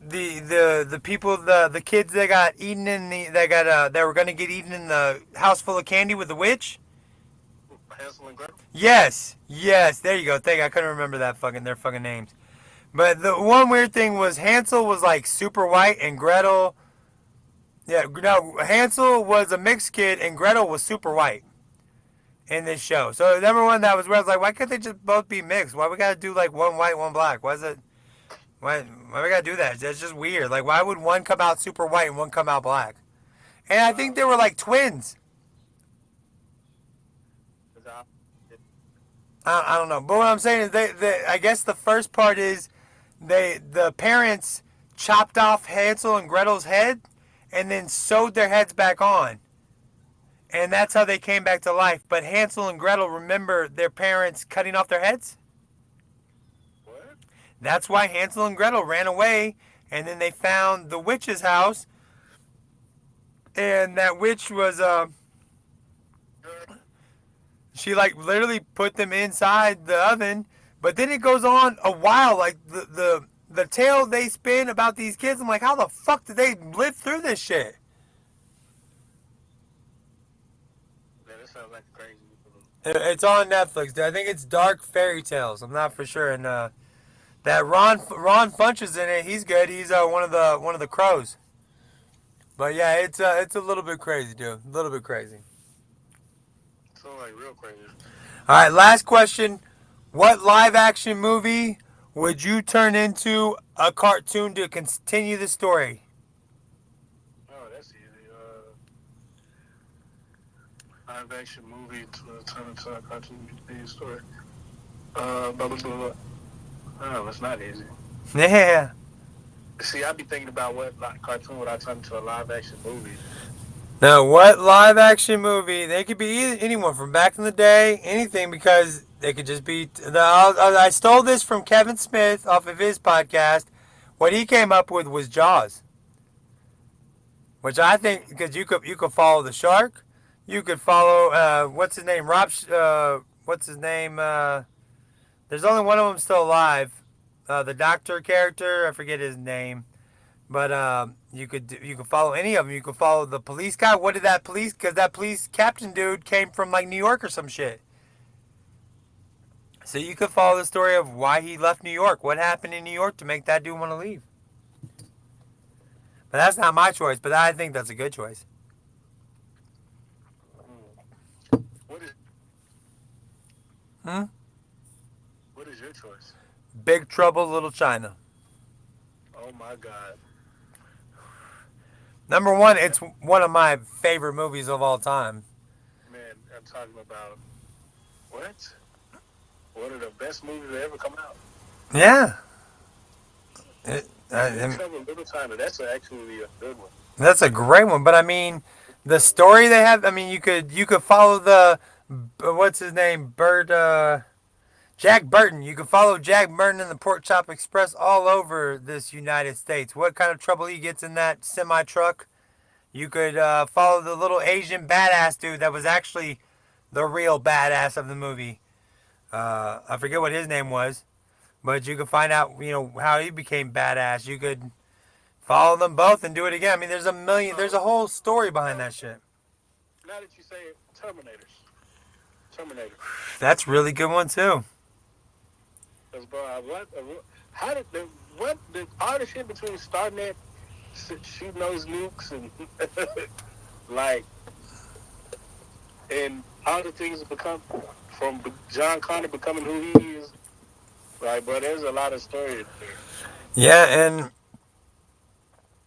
the people the kids that got eaten in the that were gonna get eaten in the house full of candy with the witch. Hansel and Gretel. Yes. There you go. I couldn't remember their fucking names. But the one weird thing was Hansel was like super white and Gretel. Yeah, no, Hansel was a mixed kid and Gretel was super white in this show. So number one, that was where I was like, why can't they just both be mixed? Why we gotta do like one white, one black? Why is it? Why we gotta do that? That's just weird. Like, why would one come out super white and one come out black? And I think they were like twins. I don't know, but what I'm saying is I guess the first part is the parents chopped off Hansel and Gretel's head and then sewed their heads back on. And that's how they came back to life. But Hansel and Gretel remember their parents cutting off their heads? What? That's why Hansel and Gretel ran away, and then they found the witch's house, and that witch was she like literally put them inside the oven. But then it goes on a while, like the tale they spin about these kids. I'm like, how the fuck did they live through this shit? Yeah, that sounds like crazy. It's on Netflix. I think it's Dark Fairy Tales. I'm not for sure. And that Ron Funch is in it. He's good. He's one of the crows. But yeah, it's a little bit crazy, dude. A little bit crazy. Sounds like real crazy. All right, last question. What live action movie would you turn into a cartoon to continue the story? Oh, that's easy. Live action movie to turn into a cartoon story. Blah, blah, blah, blah. Oh, it's not easy. Yeah. See, I'd be thinking about what cartoon would I turn into a live action movie. Now, what live action movie? They could be anyone from back in the day, anything, because they could just be. I stole this from Kevin Smith off of his podcast. What he came up with was Jaws, which I think because you could follow the shark, you could follow what's his name, what's his name? There's only one of them still alive. The doctor character, I forget his name. But you could follow any of them. You could follow the police guy. What did that police? Because that police captain dude came from like New York or some shit. So you could follow the story of why he left New York. What happened in New York to make that dude want to leave? But that's not my choice. But I think that's a good choice. What is? Hmm? What is your choice? Big Trouble, Little China. Oh my God. Number one, it's one of my favorite movies of all time. Man, I'm talking about what? one of the best movies that ever come out. Yeah. It covered Little China. That's actually a good one. That's a great one. But I mean, the story they have. I mean, you could follow the what's his name, Jack Burton. You can follow Jack Burton and the Pork Chop Express all over this United States. What kind of trouble he gets in that semi truck. You could follow the little Asian badass dude that was actually the real badass of the movie. I forget what his name was, but you could find out, how he became badass. You could follow them both and do it again. I mean, there's a whole story behind that shit. Now that you say it, Terminator. That's a really good one too. Because, bro, how did all the shit between Starnet shooting those nukes and like, and all the things become from John Connor becoming who he is. Like, bro, there's a lot of story in there. Yeah, and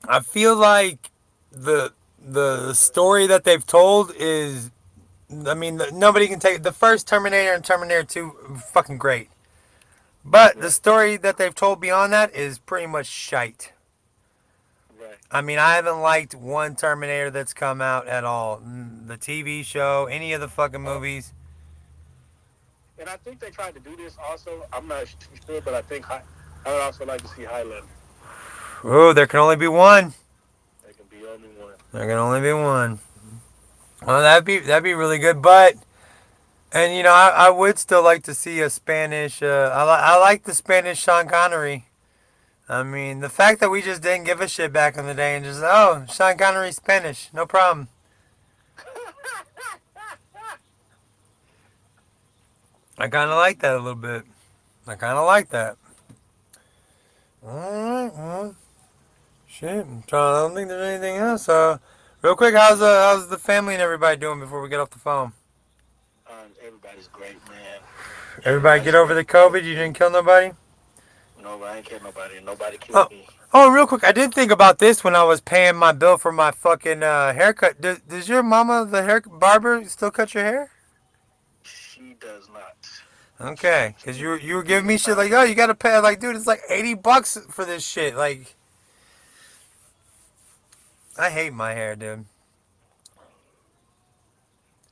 I feel like the story that they've told is, I mean, nobody can take the first Terminator and Terminator 2 fucking great. But the story that they've told beyond that is pretty much shite. Right. I mean, I haven't liked one Terminator that's come out at all. The TV show, any of the fucking movies. And I think they tried to do this also. I'm not too sure, but I think I would also like to see Highlander. Oh, there can only be one. There can be only one. There can only be one. Well, that'd be really good, but. And I would still like to see a Spanish. I like the Spanish Sean Connery. I mean, the fact that we just didn't give a shit back in the day and just Sean Connery's Spanish, no problem. I kind of like that a little bit. I kind of like that. All right, well, shit. I don't think there's anything else. Real quick, how's the family and everybody doing before we get off the phone? Everybody's great, man. Everybody get over the COVID? You didn't kill nobody? No, I ain't killed nobody. Nobody killed me. Oh, real quick, I did think about this when I was paying my bill for my fucking haircut. Does your mama, the hair barber, still cut your hair? She does not. Okay, because you were giving me shit like, oh, you gotta pay. Like, dude, it's like $80 for this shit. Like, I hate my hair, dude.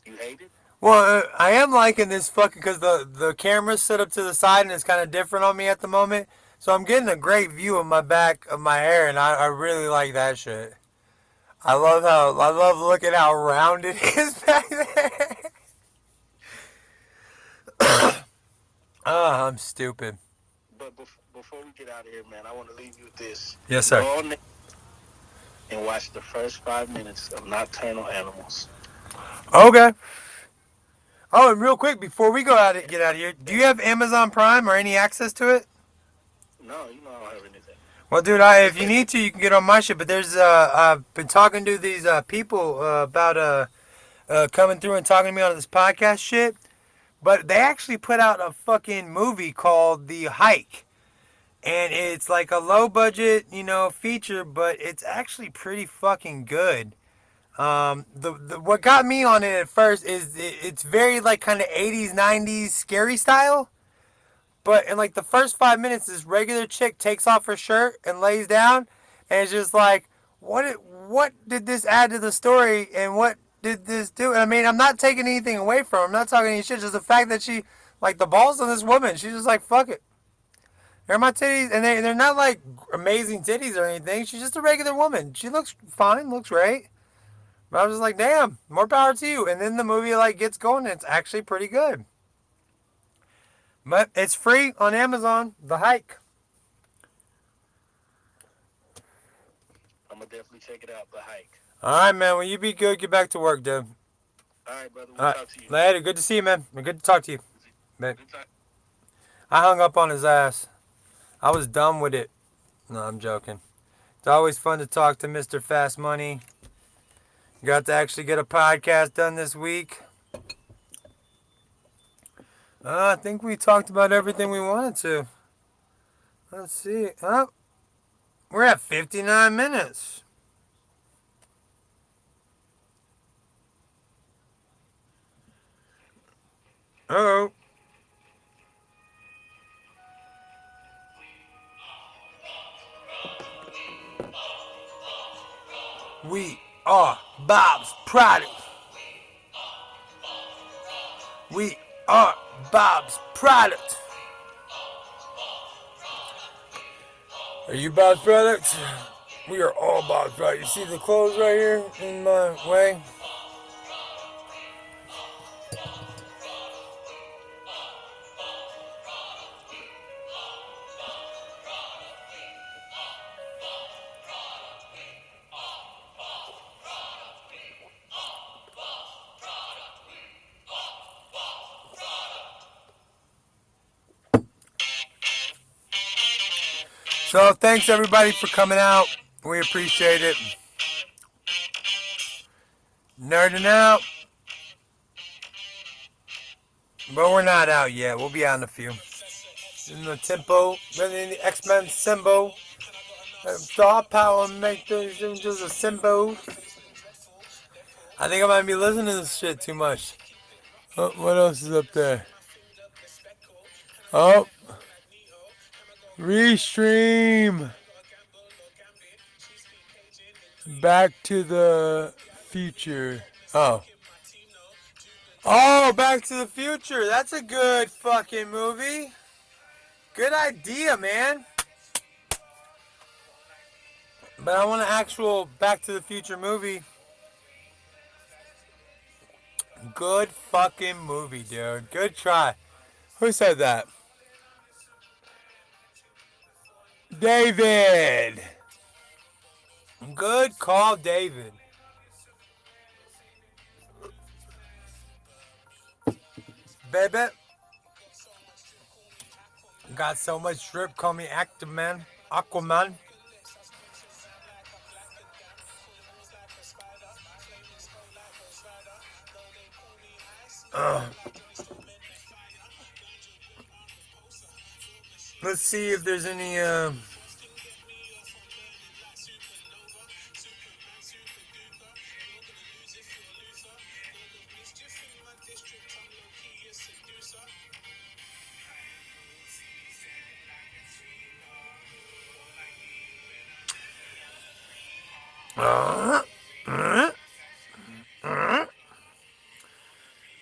You hate it? Well, I am liking this fucking because the camera's set up to the side and it's kind of different on me at the moment. So I'm getting a great view of my back of my hair, and I really like that shit. I love looking how round it is back there. I'm stupid. But before we get out of here, man, I want to leave you with this. Yes, sir. Go on and watch the first 5 minutes of Nocturnal Animals. Okay. Oh, and real quick, before we get out of here, do you have Amazon Prime or any access to it? No, I don't have anything. Well, dude, if you need to, you can get on my shit. But there's, I've been talking to these people about coming through and talking to me on this podcast shit. But they actually put out a fucking movie called The Hike. And it's like a low budget, feature, but it's actually pretty fucking good. What got me on it at first is it's very like kind of 80s, 90s scary style. But in like the first 5 minutes, this regular chick takes off her shirt and lays down, and it's just like, what did this add to the story, and what did this do? And I mean, I'm not taking anything away from her. I'm not talking any shit. Just the fact that she, like, the balls on this woman, she's just like, fuck it. Here are my titties, and they're not like amazing titties or anything. She's just a regular woman. She looks fine, looks great. But I was just like, damn, more power to you. And then the movie like gets going, and it's actually pretty good. But it's free on Amazon. The Hike. I'm going to definitely check it out, The Hike. All right, man. Well, you be good. Get back to work, dude. All right, brother. All right. Talk to you. Later. Good to see you, man. Good to talk to you. Man. Good talk. I hung up on his ass. I was done with it. No, I'm joking. It's always fun to talk to Mr. Fast Money. Got to actually get a podcast done this week. I think we talked about everything we wanted to. Let's see. Oh, we're at 59 minutes. Uh-oh. We are Bob's product. We are Bob's product. Are you Bob's product? We are all Bob's product. You see the clothes right here in my way? So thanks everybody for coming out. We appreciate it. NerdN Out. But we're not out yet. We'll be out in a few. In the tempo, in the X-Men symbol. Star power make those angels a symbol. I think I might be listening to this shit too much. Oh, what else is up there? Oh, Restream. Back to the Future. Oh. Oh, Back to the Future. That's a good fucking movie. Good idea, man. But I want an actual Back to the Future movie. Good fucking movie, dude. Good try. Who said that? David. Good call, David. Baby. Got so much drip, call me Aquaman. Aquaman. Let's see if there's any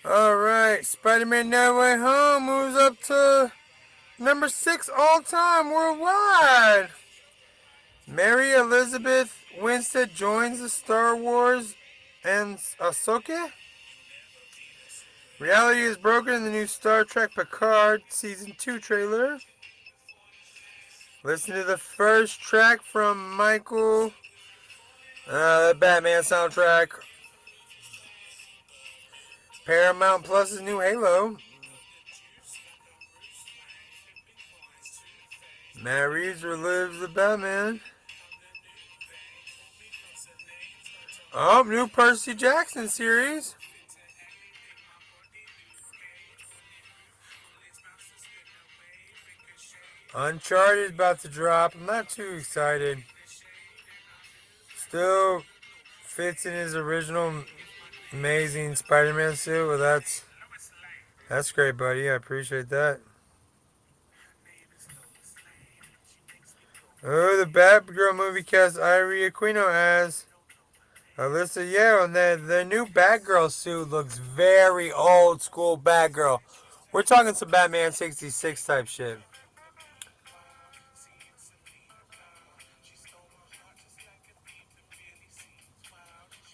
Alright, Spider-Man No Way Home moves up to number 6 all-time worldwide. Mary Elizabeth Winstead joins the Star Wars and Ahsoka. Reality is broken in the new Star Trek Picard Season 2 trailer. Listen to the first track from Michael, the Batman soundtrack. Paramount Plus's new Halo. Matt Reeves relives the Batman. Oh, new Percy Jackson series. Uncharted is about to drop. I'm not too excited. Still fits in his original amazing Spider-Man suit. Well, that's great, buddy. I appreciate that. Oh, the Batgirl movie cast Irie Aquino as Alyssa Yale, and the new Batgirl suit looks very old school Batgirl. We're talking some Batman 66 type shit.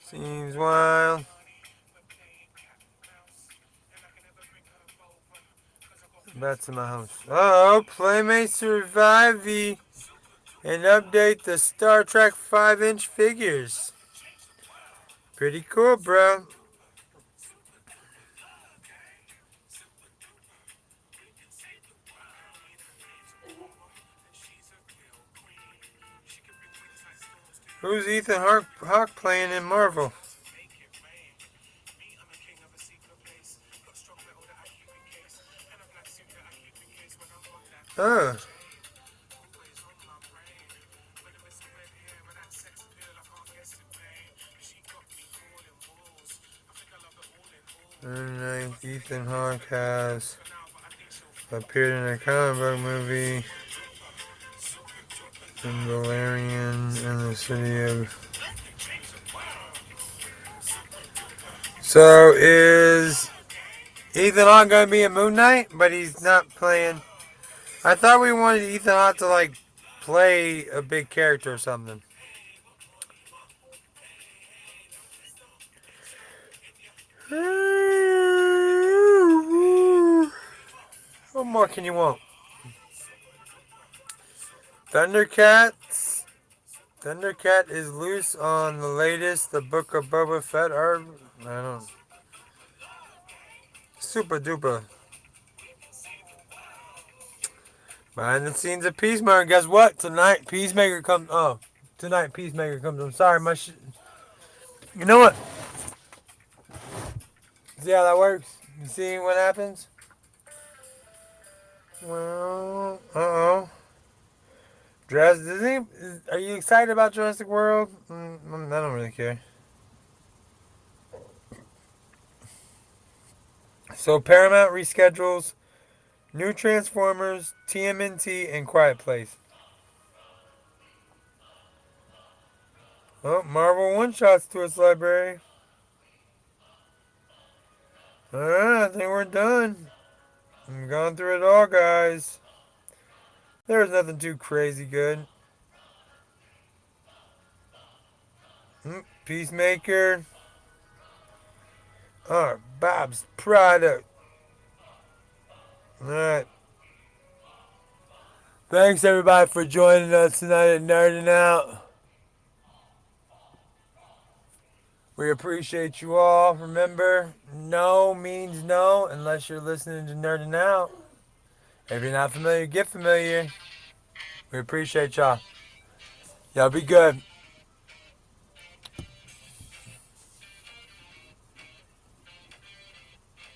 Seems wild. Back to my house. Oh, Playmates survive and update the Star Trek 5-inch figures. Pretty cool, bro. Who's Ethan Hawke playing in Marvel? Oh. Ethan Hawke has appeared in a comic book movie, in Valerian, in the city of So is Ethan Hawke gonna be a Moon Knight? But he's not playing. I thought we wanted Ethan Hawke to like play a big character or something. What more can you want? Thundercats. Thundercat is loose on the latest The Book of Boba Fett art. I don't. Super duper. Behind the scenes of Peacemaker. Guess what? Tonight Peacemaker comes. Oh, tonight Peacemaker comes. I'm sorry, my shit. You know what? See how that works? You see what happens? Well, uh-oh. Are you excited about Jurassic World? I don't really care. So Paramount reschedules New Transformers, TMNT, and Quiet Place. Oh, Marvel one-shots to its library. Alright, I think we're done. I'm going through it all, guys. There's nothing too crazy good. Peacemaker. Alright, Bob's product. Alright. Thanks everybody for joining us tonight at NerdN Out. We appreciate you all. Remember, no means no unless you're listening to NerdN Out. If you're not familiar, get familiar. We appreciate y'all. Y'all be good.